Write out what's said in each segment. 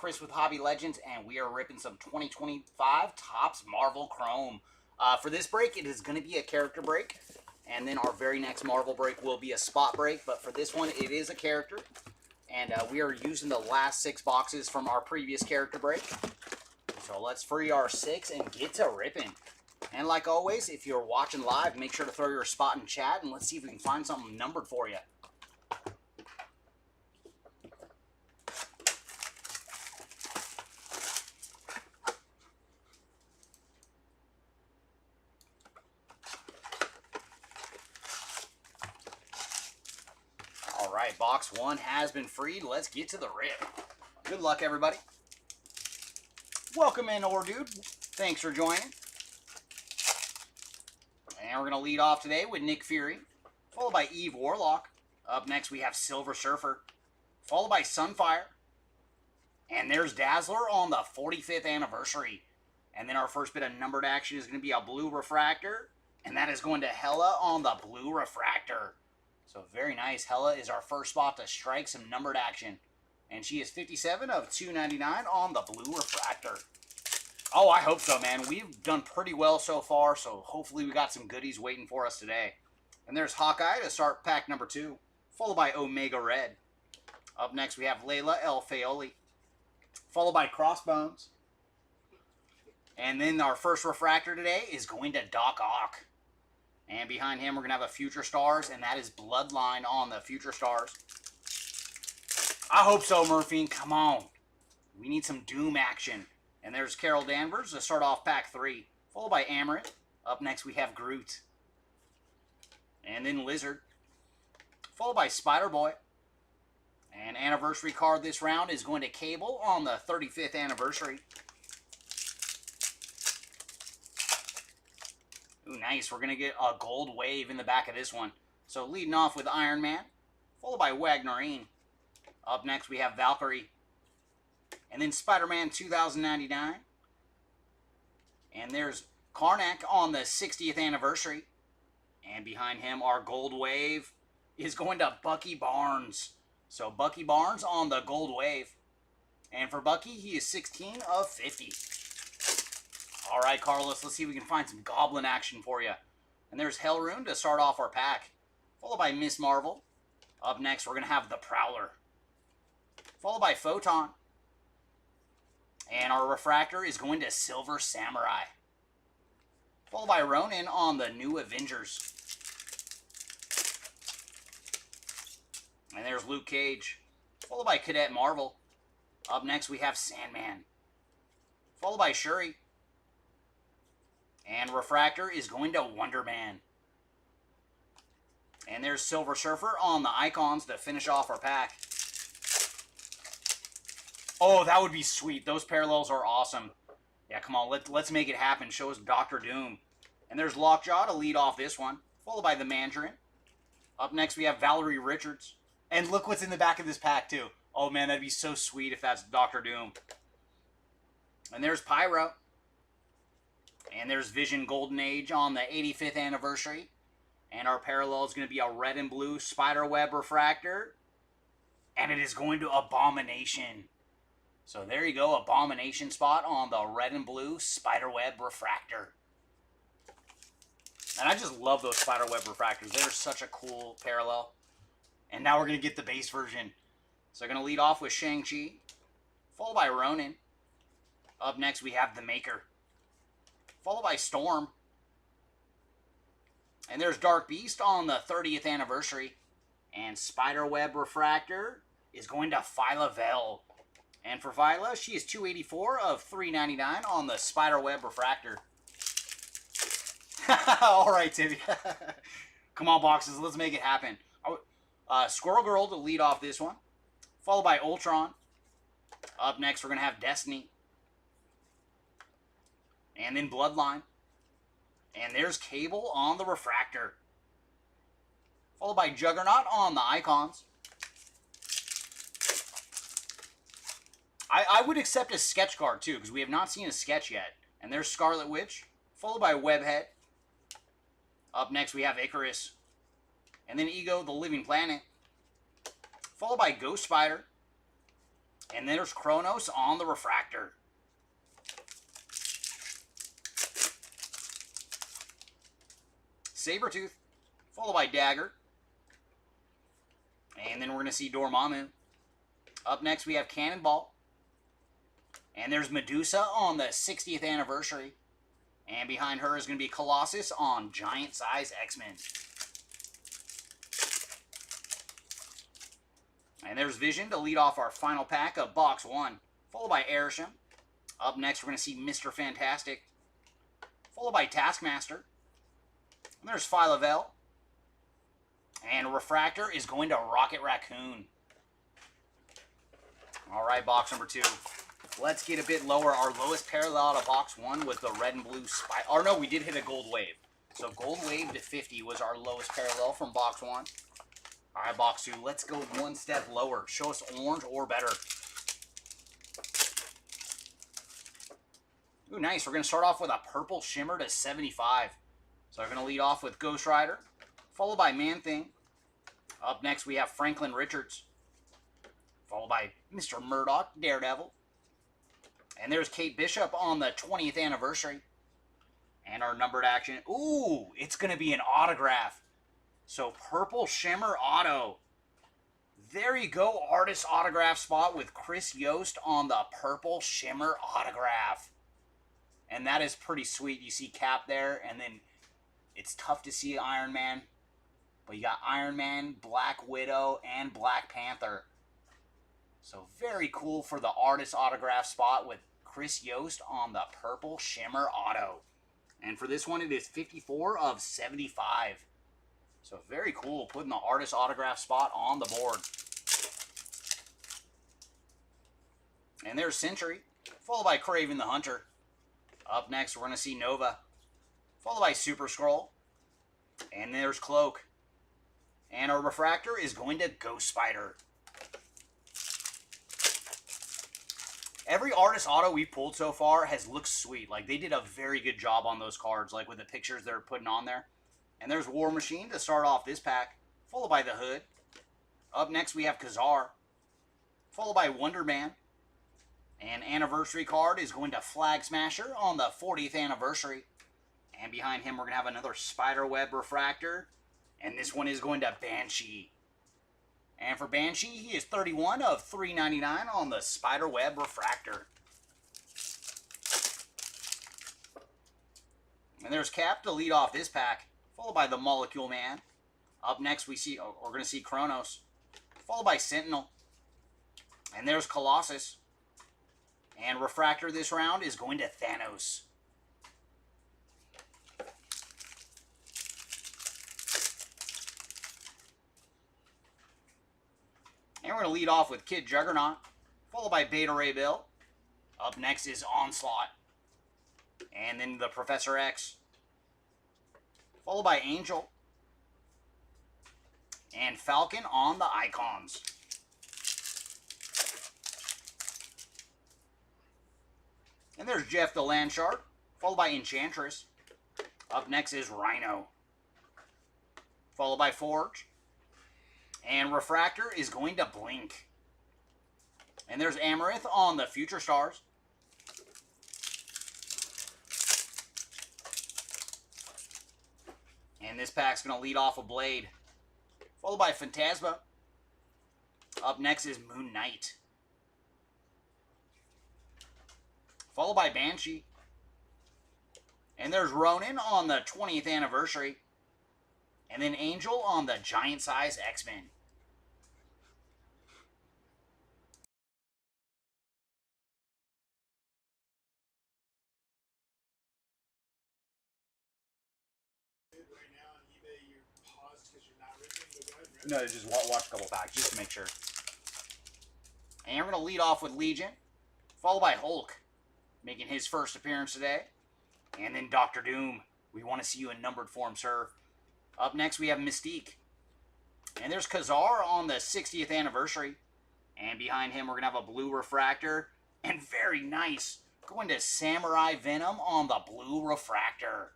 Chris with Hobby Legends, and we are ripping some 2025 Topps Marvel Chrome. For this break, it is going to be a character break, and then our very next Marvel break will be a spot break, but for this one, it is a character, and we are using the last 6 boxes from our previous character break. So let's free our 6 and get to ripping. And like always, if you're watching live, make sure to throw your spot in chat, and let's see if we can find something numbered for you. Alright, box 1 has been freed. Let's get to the rip. Good luck, everybody. Welcome in, Dude. Thanks for joining. And we're going to lead off today with Nick Fury, followed by Eve Warlock. Up next, we have Silver Surfer, followed by Sunfire. And there's Dazzler on the 45th anniversary. And then our first bit of numbered action is going to be a blue refractor. And that is going to Hela on the blue refractor. So very nice. Hela is our first spot to strike some numbered action. And she is 57 of 299 on the blue refractor. Oh, I hope so, man. We've done pretty well so far, so hopefully we got some goodies waiting for us today. And there's Hawkeye to start pack number 2, followed by Omega Red. Up next, we have Layla El Fayoli, followed by Crossbones. And then our first refractor today is going to Doc Ock. And behind him, we're going to have a Future Stars, and that is Bloodline on the Future Stars. I hope so, Murphy. Come on. We need some Doom action. And there's Carol Danvers to start off pack 3, followed by Amaranth. Up next, we have Groot. And then Lizard, followed by Spider-Boy. And anniversary card this round is going to Cable on the 35th anniversary. Ooh, nice. We're going to get a gold wave in the back of this one. So leading off with Iron Man, followed by Wagnerine. Up next, we have Valkyrie. And then Spider-Man 2099. And there's Karnak on the 60th anniversary. And behind him, our gold wave is going to Bucky Barnes. So Bucky Barnes on the gold wave. And for Bucky, he is 16 of 50. All right, Carlos, let's see if we can find some Goblin action for you. And there's Hellrune to start off our pack, followed by Miss Marvel. Up next, we're going to have the Prowler, followed by Photon. And our refractor is going to Silver Samurai, followed by Ronin on the New Avengers. And there's Luke Cage, followed by Cadet Marvel. Up next, we have Sandman, followed by Shuri. And refractor is going to Wonder Man. And there's Silver Surfer on the icons to finish off our pack. Oh, that would be sweet. Those parallels are awesome. Yeah, come on. Let's make it happen. Show us Dr. Doom. And there's Lockjaw to lead off this one, followed by the Mandarin. Up next, we have Valerie Richards. And look what's in the back of this pack, too. Oh, man, that'd be so sweet if that's Dr. Doom. And there's Pyro. And there's Vision Golden Age on the 85th anniversary. And our parallel is going to be a red and blue Spiderweb refractor. And it is going to Abomination. So there you go, Abomination spot on the red and blue Spiderweb refractor. And I just love those Spiderweb refractors. They're such a cool parallel. And now we're going to get the base version. So we're going to lead off with Shang-Chi, followed by Ronin. Up next, we have the Maker, followed by Storm. And there's Dark Beast on the 30th anniversary. And Spiderweb refractor is going to Phyla Vell. And for Phyla, she is 284 of 399 on the Spiderweb refractor. All right, Timmy. Come on, boxes. Let's make it happen. Squirrel Girl to lead off this one, followed by Ultron. Up next, we're going to have Destiny. And then Bloodline. And there's Cable on the refractor, followed by Juggernaut on the icons. I would accept a sketch card, too, because we have not seen a sketch yet. And there's Scarlet Witch, followed by Webhead. Up next, we have Icarus. And then Ego, the Living Planet, followed by Ghost Spider. And there's Kronos on the refractor. Sabretooth, followed by Dagger. And then we're going to see Dormammu. Up next, we have Cannonball. And there's Medusa on the 60th anniversary. And behind her is going to be Colossus on Giant Size X-Men. And there's Vision to lead off our final pack of Box 1, followed by Arishem. Up next, we're going to see Mr. Fantastic, followed by Taskmaster. And there's Phyla-Vell. And Refractor is going to Rocket Raccoon. All right, box number 2. Let's get a bit lower. Our lowest parallel out of box 1 was the red and blue spider. Or no, we did hit a gold wave. So gold wave to 50 was our lowest parallel from box 1. All right, box 2. Let's go one step lower. Show us orange or better. Ooh, nice. We're going to start off with a purple shimmer to 75. So we're going to lead off with Ghost Rider, followed by Man-Thing. Up next, we have Franklin Richards, followed by Mr. Murdoch, Daredevil. And there's Kate Bishop on the 20th anniversary. And our numbered action. Ooh, it's going to be an autograph. So purple shimmer auto. There you go, artist autograph spot with Chris Yost on the purple shimmer autograph. And that is pretty sweet. You see Cap there, and then it's tough to see Iron Man. But you got Iron Man, Black Widow, and Black Panther. So very cool for the artist autograph spot with Chris Yost on the purple shimmer auto. And for this one, it is 54 of 75. So very cool putting the artist autograph spot on the board. And there's Sentry, followed by Kraven the Hunter. Up next, we're going to see Nova, followed by Super Skrull. And there's Cloak. And our refractor is going to Ghost Spider. Every artist auto we pulled so far has looked sweet. Like, they did a very good job on those cards, like with the pictures they're putting on there. And there's War Machine to start off this pack, followed by the Hood. Up next, we have Kazar, followed by Wonder Man. And anniversary card is going to Flag Smasher on the 40th anniversary. And behind him, we're going to have another Spiderweb refractor. And this one is going to Banshee. And for Banshee, he is 31 of 399 on the Spiderweb refractor. And there's Cap to lead off this pack, followed by the Molecule Man. Up next, we're going to see Kronos, followed by Sentinel. And there's Colossus. And refractor this round is going to Thanos. And we're going to lead off with Kid Juggernaut, followed by Beta Ray Bill. Up next is Onslaught. And then the Professor X, followed by Angel. And Falcon on the Icons. And there's Jeff the Landshark, followed by Enchantress. Up next is Rhino, followed by Forge. And refractor is going to Blink. And there's Amaranth on the Future Stars. And this pack's going to lead off a Blade, followed by Phantasma. Up next is Moon Knight, followed by Banshee. And there's Ronin on the 20th anniversary. And then Angel on the Giant Size X-Men. Right now on eBay, you're paused because you're not ripping the run, right? No, just watch a couple packs just to make sure. And we're going to lead off with Legion, followed by Hulk, making his first appearance today. And then Dr. Doom. We want to see you in numbered form, sir. Up next, we have Mystique. And there's Kazar on the 60th anniversary. And behind him, we're going to have a blue refractor. And very nice, going to Samurai Venom on the blue refractor.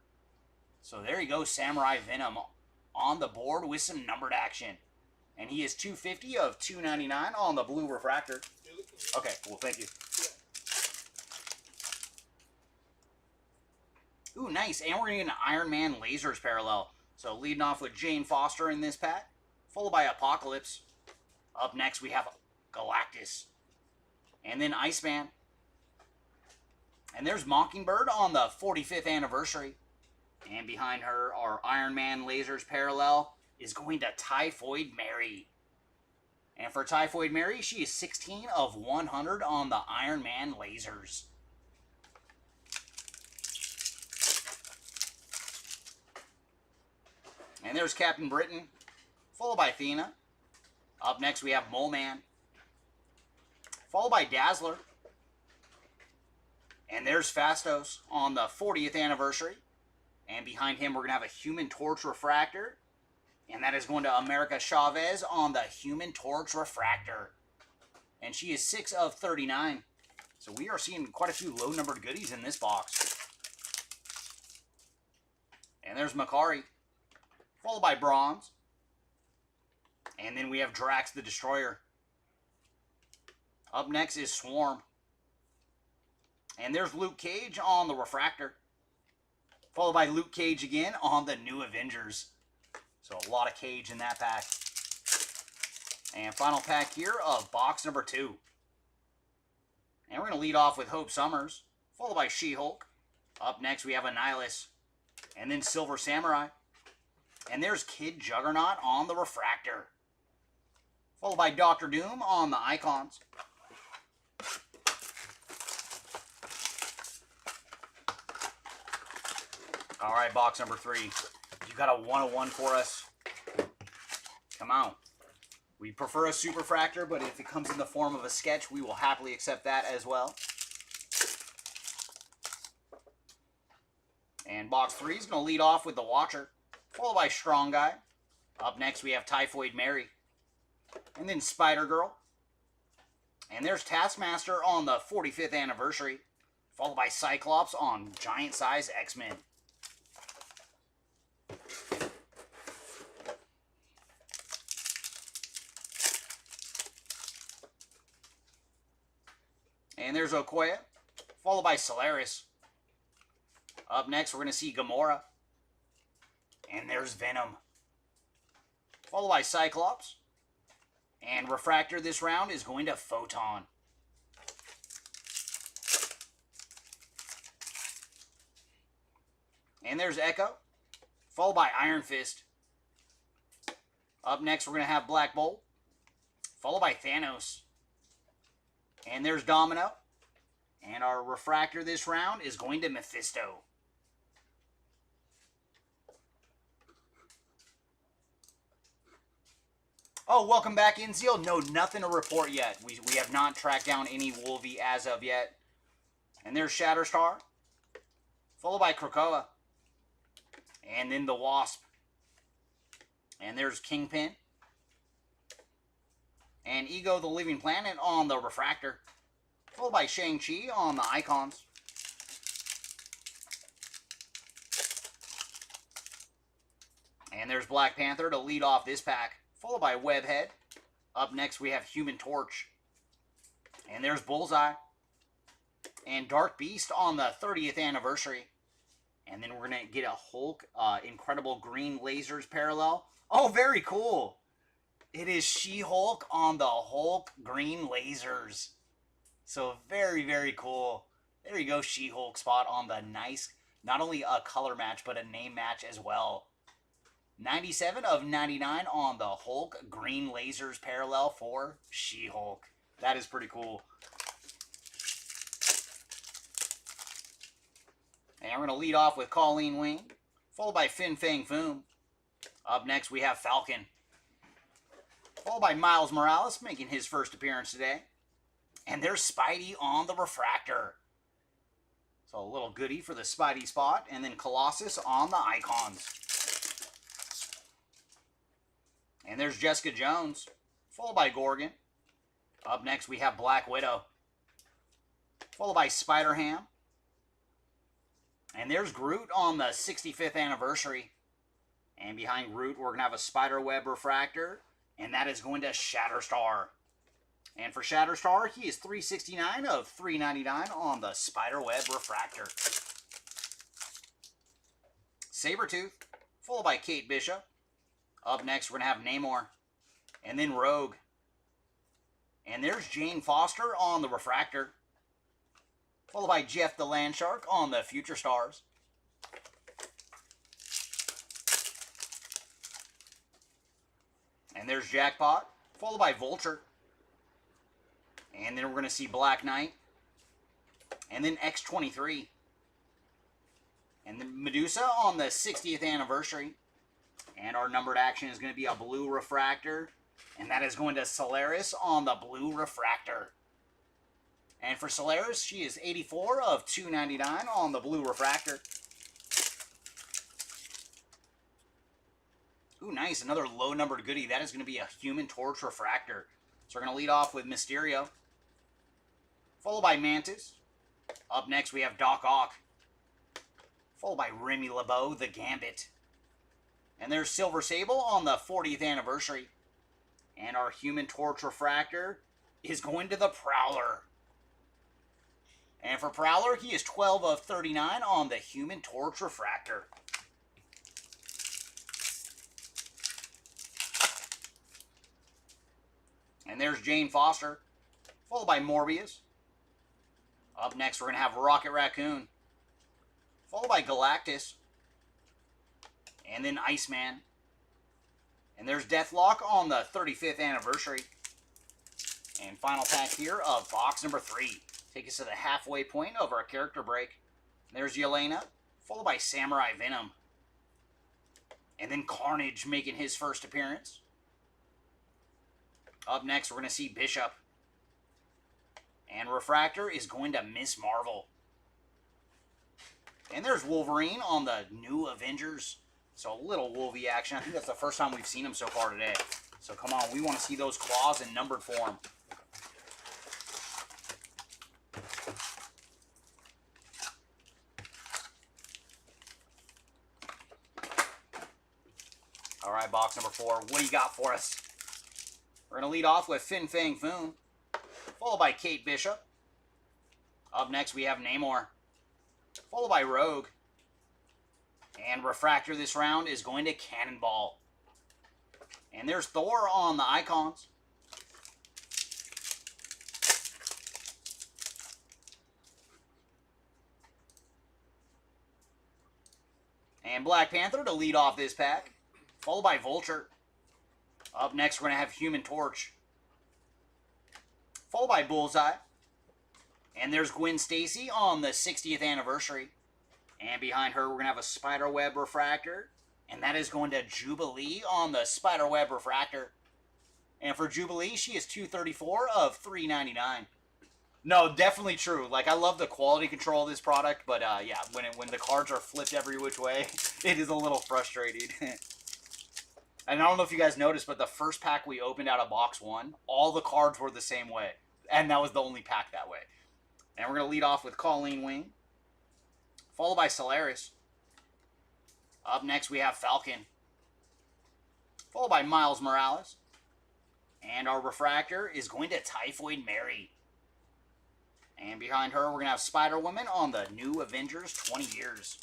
So there you go, Samurai Venom on the board with some numbered action. And he is 250 of 299 on the blue refractor. You're looking Okay, cool. Thank you. Ooh, nice. And we're going to get an Iron Man Lasers parallel. So leading off with Jane Foster in this pack, followed by Apocalypse. Up next, we have Galactus. And then Iceman. And there's Mockingbird on the 45th anniversary. And behind her, our Iron Man Lasers parallel is going to Typhoid Mary. And for Typhoid Mary, she is 16 of 100 on the Iron Man Lasers. And there's Captain Britain, followed by Athena. Up next, we have Mole Man, followed by Dazzler. And there's Fastos on the 40th anniversary. And behind him, we're going to have a Human Torch Refractor. And that is going to America Chavez on the Human Torch Refractor. And she is 6 of 39. So we are seeing quite a few low-numbered goodies in this box. And there's Makari, followed by Bronze. And then we have Drax the Destroyer. Up next is Swarm. And there's Luke Cage on the Refractor. Followed by Luke Cage again on the New Avengers. So a lot of Cage in that pack. And final pack here of box number 2. And we're going to lead off with Hope Summers, followed by She-Hulk. Up next we have Annihilus. And then Silver Samurai. And there's Kid Juggernaut on the Refractor. Followed by Doctor Doom on the Icons. All right, box number 3. You got a 101 for us. Come on. We prefer a Superfractor, but if it comes in the form of a sketch, we will happily accept that as well. And box 3 is going to lead off with the Watcher, followed by Strong Guy. Up next, we have Typhoid Mary. And then Spider-Girl. And there's Taskmaster on the 45th anniversary, followed by Cyclops on Giant Size X-Men. And there's Okoye, followed by Solaris. Up next, we're going to see Gamora. And there's Venom, followed by Cyclops. And Refractor this round is going to Photon. And there's Echo, followed by Iron Fist. Up next, we're going to have Black Bolt, followed by Thanos. And there's Domino. And our Refractor this round is going to Mephisto. Oh, welcome back, Inzeal. No, nothing to report yet. We have not tracked down any Wolvie as of yet. And there's Shatterstar, followed by Krakoa. And then the Wasp. And there's Kingpin. And Ego the Living Planet on the Refractor, followed by Shang-Chi on the Icons. And there's Black Panther to lead off this pack, followed by Webhead. Up next we have Human Torch. And there's Bullseye. And Dark Beast on the 30th anniversary. And then we're going to get a Hulk Incredible Green Lasers parallel. Oh, very cool. It is She-Hulk on the Hulk Green Lasers. So very, very cool. There you go, She-Hulk spot on the nice, not only a color match, but a name match as well. 97 of 99 on the Hulk Green Lasers parallel for She-Hulk. That is pretty cool. And we're going to lead off with Colleen Wing, followed by Fin Fang Foom. Up next, we have Falcon, followed by Miles Morales, making his first appearance today. And there's Spidey on the Refractor. So a little goodie for the Spidey spot. And then Colossus on the Icons. And there's Jessica Jones, followed by Gorgon. Up next, we have Black Widow, followed by Spider-Ham. And there's Groot on the 65th anniversary. And behind Groot, we're going to have a Spiderweb Refractor. And that is going to Shatterstar. And for Shatterstar, he is 369 of 399 on the Spiderweb Refractor. Sabretooth, followed by Kate Bishop. Up next, we're going to have Namor. And then Rogue. And there's Jane Foster on the Refractor. Followed by Jeff the Landshark on the Future Stars. And there's Jackpot, followed by Vulture. And then we're going to see Black Knight. And then X-23. And then Medusa on the 60th anniversary. And our numbered action is going to be a blue refractor. And that is going to Solaris on the blue refractor. And for Solaris, she is 84 of 299 on the blue refractor. Ooh, nice. Another low-numbered goodie. That is going to be a Human Torch refractor. So we're going to lead off with Mysterio. Followed by Mantis. Up next, we have Doc Ock. Followed by Remy LeBeau, the Gambit. And there's Silver Sable on the 40th anniversary. And our Human Torch refractor is going to the Prowler. And for Prowler, he is 12 of 39 on the Human Torch refractor. And there's Jane Foster, followed by Morbius. Up next, we're going to have Rocket Raccoon, followed by Galactus, and then Iceman. And there's Deathlock on the 35th anniversary. And final pack here of box number 3. Take us to the halfway point of our character break. There's Yelena, followed by Samurai Venom. And then Carnage making his first appearance. Up next, we're going to see Bishop. And Refractor is going to Miss Marvel. And there's Wolverine on the new Avengers. So a little Wolvie action. I think that's the first time we've seen him so far today. So come on, we want to see those claws in numbered form. All right, box number 4. What do you got for us? We're going to lead off with Fin Fang Foom, followed by Kate Bishop. Up next, we have Namor, followed by Rogue. And Refractor this round is going to Cannonball. And there's Thor on the icons. And Black Panther to lead off this pack, followed by Vulture. Up next, we're going to have Human Torch, followed by Bullseye. And there's Gwen Stacy on the 60th anniversary. And behind her, we're going to have a Spiderweb Refractor. And that is going to Jubilee on the Spiderweb Refractor. And for Jubilee, she is 234 of 399. No, definitely true. Like, I love the quality control of this product. But, yeah, when the cards are flipped every which way, it is a little frustrating. And I don't know if you guys noticed, but the first pack we opened out of box 1, all the cards were the same way. And that was the only pack that way. And we're going to lead off with Colleen Wing, followed by Solaris. Up next, we have Falcon, followed by Miles Morales. And our Refractor is going to Typhoid Mary. And behind her, we're going to have Spider-Woman on the new Avengers 20 years.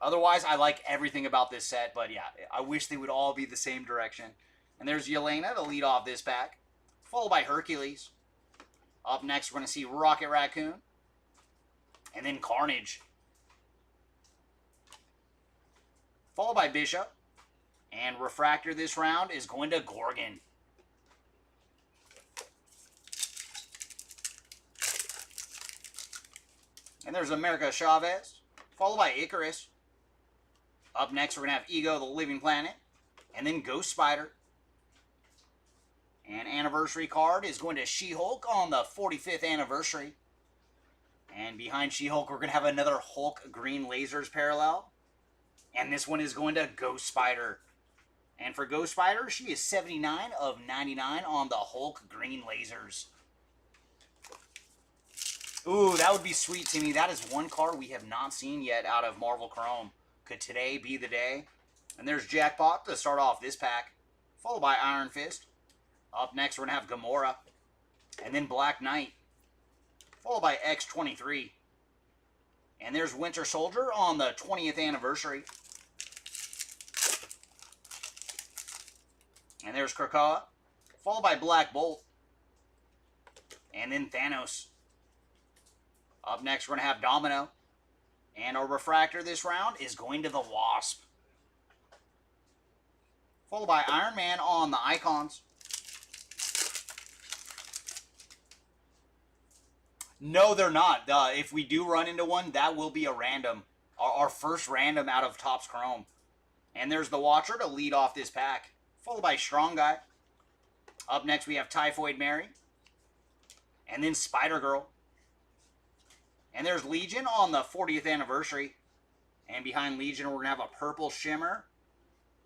Otherwise, I like everything about this set, but yeah, I wish they would all be the same direction. And there's Yelena to lead off this pack, followed by Hercules. Up next, we're going to see Rocket Raccoon, and then Carnage, followed by Bishop. And Refractor this round is going to Gorgon. And there's America Chavez, followed by Icarus. Up next, we're going to have Ego, the Living Planet, and then Ghost Spider. And anniversary card is going to She-Hulk on the 45th anniversary. And behind She-Hulk, we're going to have another Hulk Green Lasers parallel. And this one is going to Ghost Spider. And for Ghost Spider, she is 79 of 99 on the Hulk Green Lasers. Ooh, that would be sweet to me. That is one card we have not seen yet out of Marvel Chrome. Could today be the day? And there's Jackpot to start off this pack, followed by Iron Fist. Up next, we're going to have Gamora, and then Black Knight, followed by X-23. And there's Winter Soldier on the 20th anniversary. And there's Krakoa, followed by Black Bolt, and then Thanos. Up next, we're going to have Domino. And our refractor this round is going to the Wasp, followed by Iron Man on the Icons. No, they're not. If we do run into one, that will be a random. Our first random out of Topps Chrome. And there's the Watcher to lead off this pack, followed by Strong Guy. Up next, we have Typhoid Mary. And then Spider-Girl. And there's Legion on the 40th anniversary. And behind Legion, we're going to have a Purple Shimmer.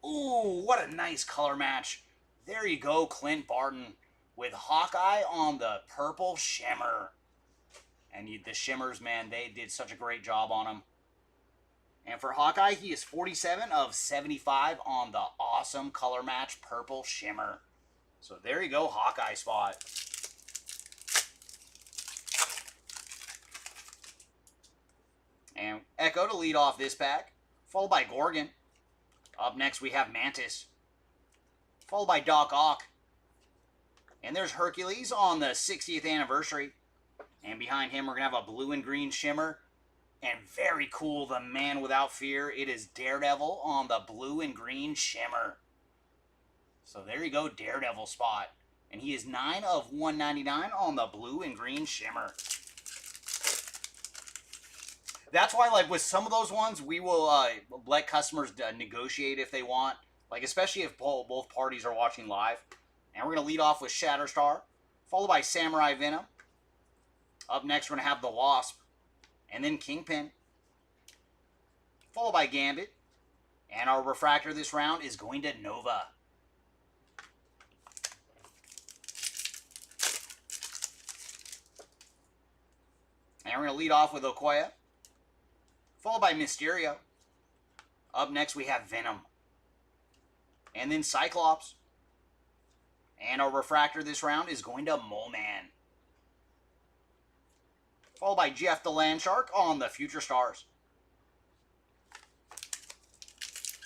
Ooh, what a nice color match. There you go, Clint Barton with Hawkeye on the Purple Shimmer. And the Shimmers, man, they did such a great job on him. And for Hawkeye, he is 47 of 75 on the awesome color match Purple Shimmer. So there you go, Hawkeye spot. And Echo to lead off this pack, followed by Gorgon. Up next, we have Mantis, followed by Doc Ock. And there's Hercules on the 60th anniversary. And behind him, we're going to have a blue and green Shimmer. And very cool, the Man Without Fear. It is Daredevil on the blue and green Shimmer. So there you go, Daredevil spot. And he is 9 of 199 on the blue and green Shimmer. That's why, like, with some of those ones, we will let customers negotiate if they want. Like, especially if both parties are watching live. And we're going to lead off with Shatterstar, followed by Samurai Venom. Up next, we're going to have the Wasp, and then Kingpin, followed by Gambit. And our refractor this round is going to Nova. And we're going to lead off with Okoye, followed by Mysterio. Up next, we have Venom, and then Cyclops. And our refractor this round is going to Mole Man, followed by Jeff the Landshark on the Future Stars.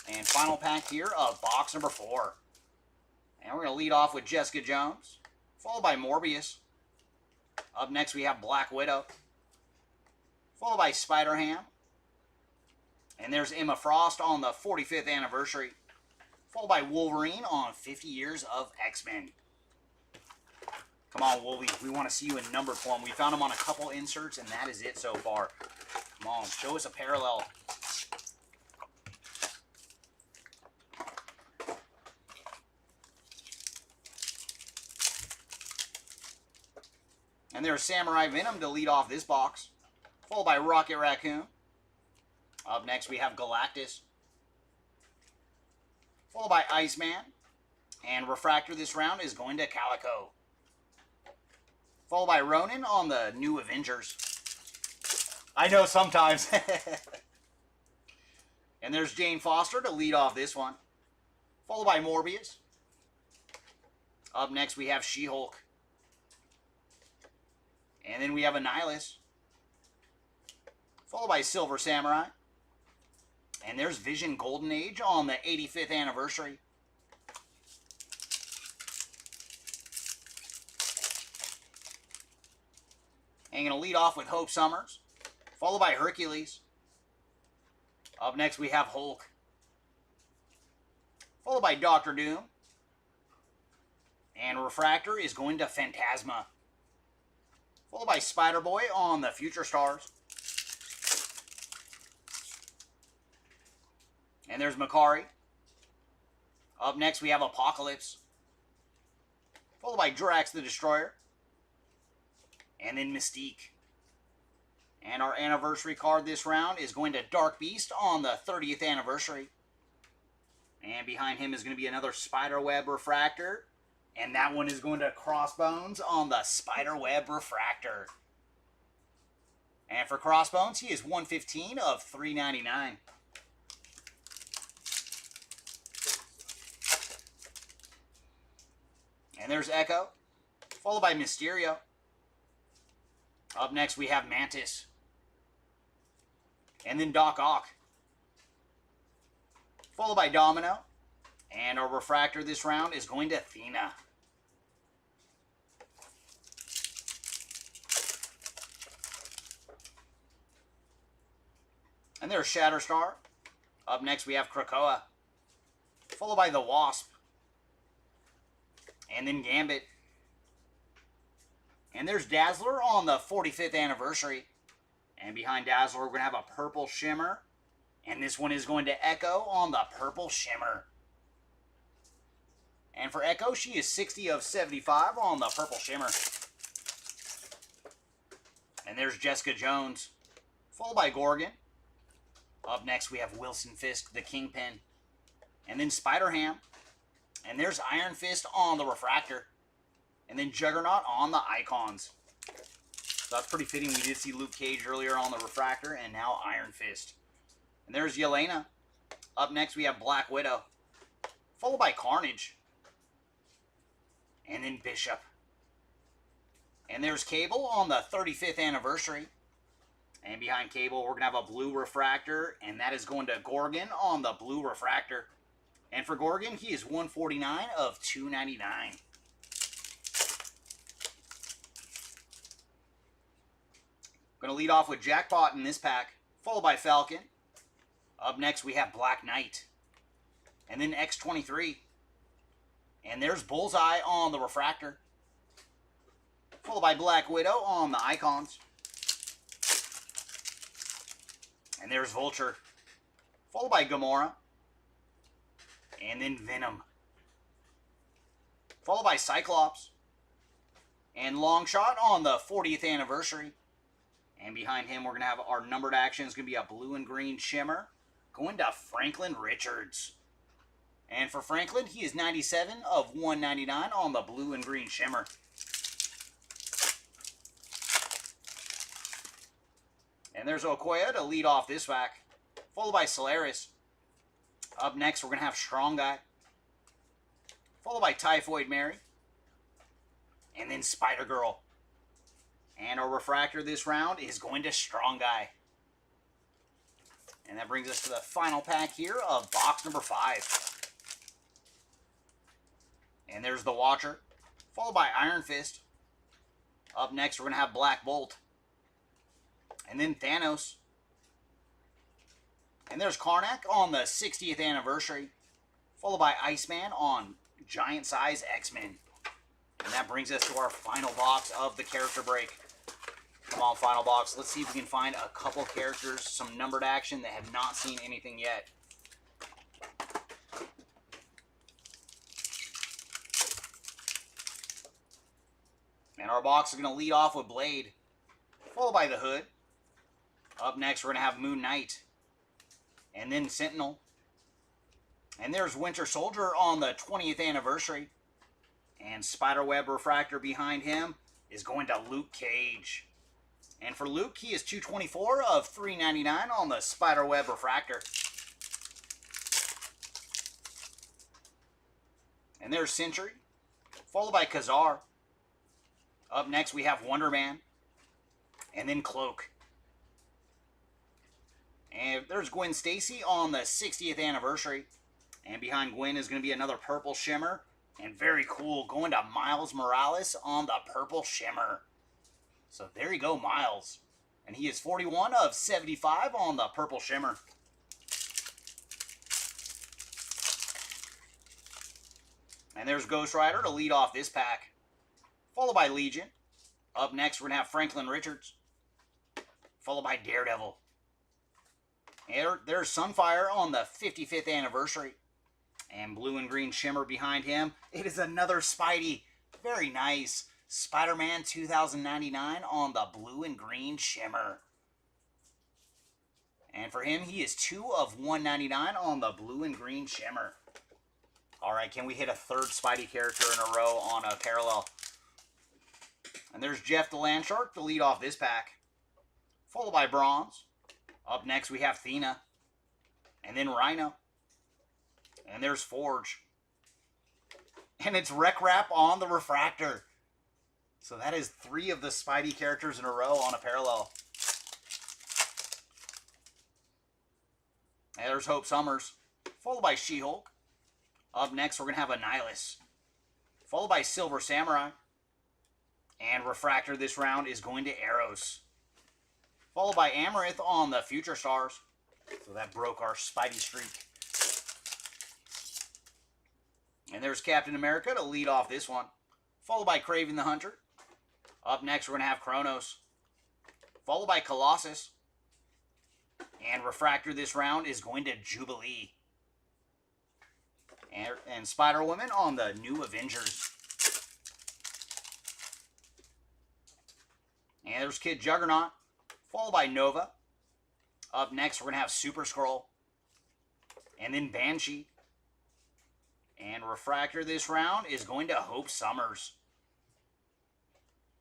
And final pack here of box number 4. And we're going to lead off with Jessica Jones, followed by Morbius. Up next, we have Black Widow, followed by Spider-Ham. And there's Emma Frost on the 45th anniversary, followed by Wolverine on 50 years of X-Men. Come on, Wolvie. We want to see you in number form. We found him on a couple inserts, and that is it so far. Come on, show us a parallel. And there's Samurai Venom to lead off this box, followed by Rocket Raccoon. Up next, we have Galactus, followed by Iceman. And refractor this round is going to Calico, followed by Ronin on the New Avengers. I know sometimes. And there's Jane Foster to lead off this one, followed by Morbius. Up next, we have She-Hulk. And then we have Annihilus, followed by Silver Samurai. And there's Vision Golden Age on the 85th anniversary. And going to lead off with Hope Summers, followed by Hercules. Up next, we have Hulk, followed by Doctor Doom. And refractor is going to Phantasma, followed by Spider-Boy on the Future Stars. And there's Makari. Up next, we have Apocalypse, followed by Drax the Destroyer. And then Mystique. And our anniversary card this round is going to Dark Beast on the 30th anniversary. And behind him is going to be another Spiderweb refractor. And that one is going to Crossbones on the Spiderweb refractor. And for Crossbones, he is 115 of 399. And there's Echo, followed by Mysterio. Up next, we have Mantis. And then Doc Ock. Followed by Domino. And our refractor this round is going to Athena. And there's Shatterstar. Up next, we have Krakoa. Followed by the Wasp. And then Gambit. And there's Dazzler on the 45th anniversary. And behind Dazzler, we're going to have a purple shimmer. And this one is going to Echo on the purple shimmer. And for Echo, she is 60 of 75 on the purple shimmer. And there's Jessica Jones, followed by Gorgon. Up next, we have Wilson Fisk, the Kingpin. And then Spider-Ham. And there's Iron Fist on the refractor. And then Juggernaut on the icons. So that's pretty fitting. We did see Luke Cage earlier on the refractor, and now Iron Fist. And there's Yelena. Up next, we have Black Widow, followed by Carnage. And then Bishop. And there's Cable on the 35th anniversary. And behind Cable, we're going to have a blue refractor, and that is going to Gorgon on the blue refractor. And for Gorgon, he is 149 of 299. Going to lead off with Jackpot in this pack, followed by Falcon. Up next, we have Black Knight. And then X-23. And there's Bullseye on the refractor. Followed by Black Widow on the icons. And there's Vulture. Followed by Gamora. And then Venom. Followed by Cyclops. And Longshot on the 40th anniversary. And behind him, we're going to have our numbered action. It's going to be a blue and green shimmer. Going to Franklin Richards. And for Franklin, he is 97 of 199 on the blue and green shimmer. And there's Okoye to lead off this pack, followed by Solaris. Up next, we're going to have Strong Guy, followed by Typhoid Mary, and then Spider-Girl. And our refractor this round is going to Strong Guy. And that brings us to the final pack here of box number 5. And there's the Watcher, followed by Iron Fist. Up next, we're going to have Black Bolt. And then Thanos. And there's Karnak on the 60th anniversary, followed by Iceman on Giant Size X-Men. And that brings us to our final box of the character break. Come on, final box. Let's see if we can find a couple characters, some numbered action that have not seen anything yet. And our box is going to lead off with Blade, followed by the Hood. Up next, we're going to have Moon Knight, and then Sentinel. And there's Winter Soldier on the 20th anniversary. And Spiderweb refractor behind him is going to Luke Cage. And for Luke, he is 224 of 399 on the Spiderweb refractor. And there's Sentry, followed by Kazar. Up next, we have Wonder Man, and then Cloak. And there's Gwen Stacy on the 60th anniversary. And behind Gwen is going to be another purple shimmer. And very cool, going to Miles Morales on the purple shimmer. So there you go, Miles. And he is 41 of 75 on the purple shimmer. And there's Ghost Rider to lead off this pack, followed by Legion. Up next, we're going to have Franklin Richards, followed by Daredevil. And there's Sunfire on the 55th anniversary. And blue and green shimmer behind him. It is another Spidey. Very nice. Spider-Man 2099 on the blue and green shimmer. And for him, he is 2 of 199 on the blue and green shimmer. All right, can we hit a third Spidey character in a row on a parallel? And there's Jeff the Landshark to lead off this pack, followed by Bronze. Up next, we have Thena, and then Rhino. And there's Forge. And it's Rec Wrap on the refractor. So that is 3 of the Spidey characters in a row on a parallel. And there's Hope Summers, followed by She-Hulk. Up next, we're going to have Annihilus, followed by Silver Samurai. And refractor this round is going to Arrows, followed by Amaranth on the Future Stars. So that broke our Spidey streak. And there's Captain America to lead off this one, followed by Kraven the Hunter. Up next, we're going to have Kronos, followed by Colossus. And refractor this round is going to Jubilee. And Spider-Woman on the New Avengers. And there's Kid Juggernaut, followed by Nova. Up next, we're going to have Super Skrull. And then Banshee. And refractor this round is going to Hope Summers,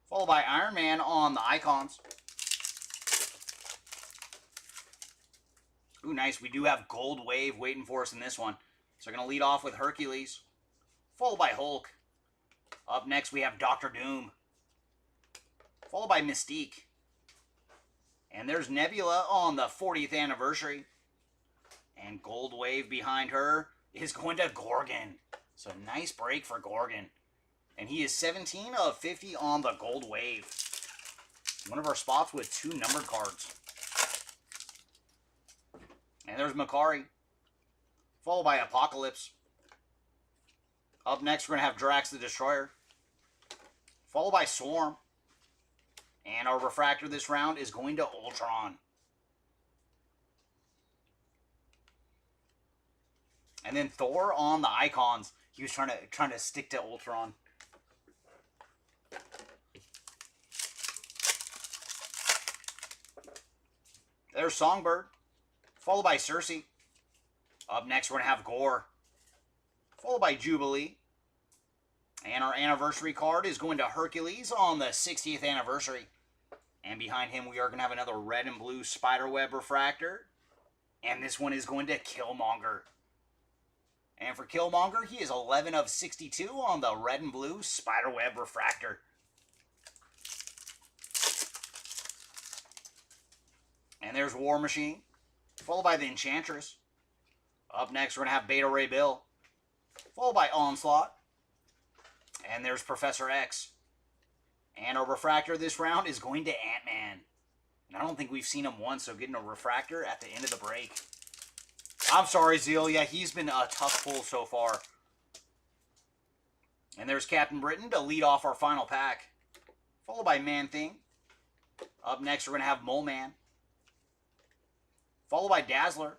followed by Iron Man on the Icons. Ooh, nice. We do have Gold Wave waiting for us in this one. So we're going to lead off with Hercules, followed by Hulk. Up next, we have Doctor Doom, followed by Mystique. And there's Nebula on the 40th anniversary. And Gold Wave behind her is going to Gorgon. So nice break for Gorgon. And he is 17 of 50 on the Gold Wave. One of our spots with 2 numbered cards. And there's Makari, followed by Apocalypse. Up next, we're going to have Drax the Destroyer, followed by Swarm. And our refractor this round is going to Ultron. And then Thor on the Icons. He was trying to stick to Ultron. There's Songbird, followed by Cersei. Up next, we're going to have Gore, followed by Jubilee. And our anniversary card is going to Hercules on the 60th anniversary. And behind him, we are going to have another red and blue Spiderweb refractor. And this one is going to Killmonger. And for Killmonger, he is 11 of 62 on the red and blue Spiderweb refractor. And there's War Machine, followed by the Enchantress. Up next, we're going to have Beta Ray Bill, followed by Onslaught. And there's Professor X. And our refractor this round is going to Ant-Man. And I don't think we've seen him once, so getting a refractor at the end of the break. I'm sorry, Zeal. Yeah, he's been a tough pull so far. And there's Captain Britain to lead off our final pack, followed by Man-Thing. Up next, we're going to have Mole Man, followed by Dazzler.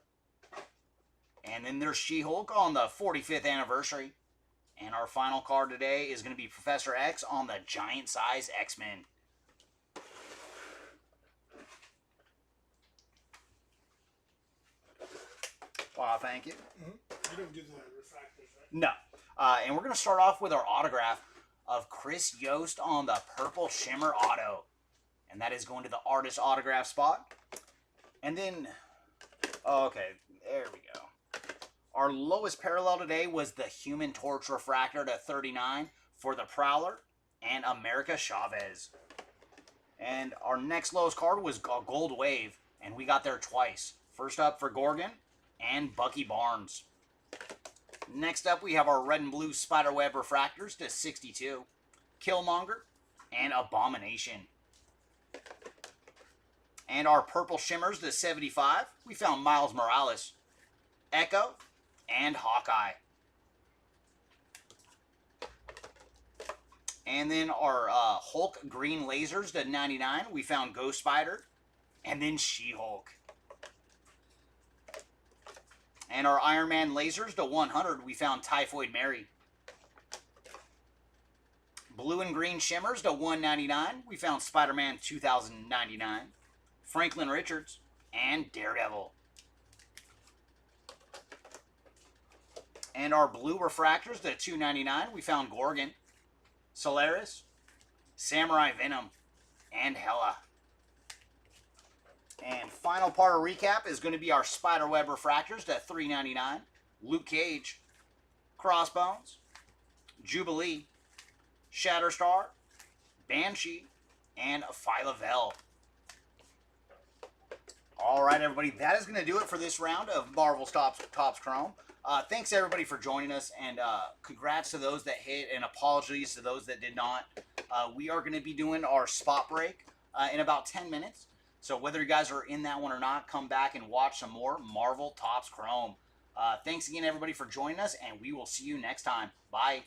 And then there's She-Hulk on the 45th anniversary. And our final card today is going to be Professor X on the Giant Size X-Men. Wow, thank you. Mm-hmm. You don't do the refractors, right? No. And we're going to start off with our autograph of Chris Yost on the Purple Shimmer Auto. And that is going to the artist autograph spot. And then, okay, there we go. Our lowest parallel today was the Human Torch refractor to 39 for the Prowler and America Chavez. And our next lowest card was Gold Wave, and we got there twice. First up for Gorgon and Bucky Barnes. Next up, we have our red and blue Spiderweb refractors to 62. Killmonger and Abomination. And our purple shimmers to 75. We found Miles Morales, Echo, and Hawkeye. And then our Hulk green lasers to 99. We found Ghost Spider, and then She-Hulk. And our Iron Man lasers to 100, we found Typhoid Mary. Blue and green shimmers to 199, we found Spider-Man 2099, Franklin Richards, and Daredevil. And our blue refractors to 299, we found Gorgon, Solaris, Samurai Venom, and Hela. And final part of recap is going to be our Spiderweb refractors to 399, Luke Cage, Crossbones, Jubilee, Shatterstar, Banshee, and Phyla-Vell. All right, everybody, that is going to do it for this round of Marvel's Topps Chrome. Thanks, everybody, for joining us, and congrats to those that hit, and apologies to those that did not. We are going to be doing our spot break in about 10 minutes, so whether you guys are in that one or not, come back and watch some more Marvel Topps Chrome. Thanks again, everybody, for joining us, and we will see you next time. Bye.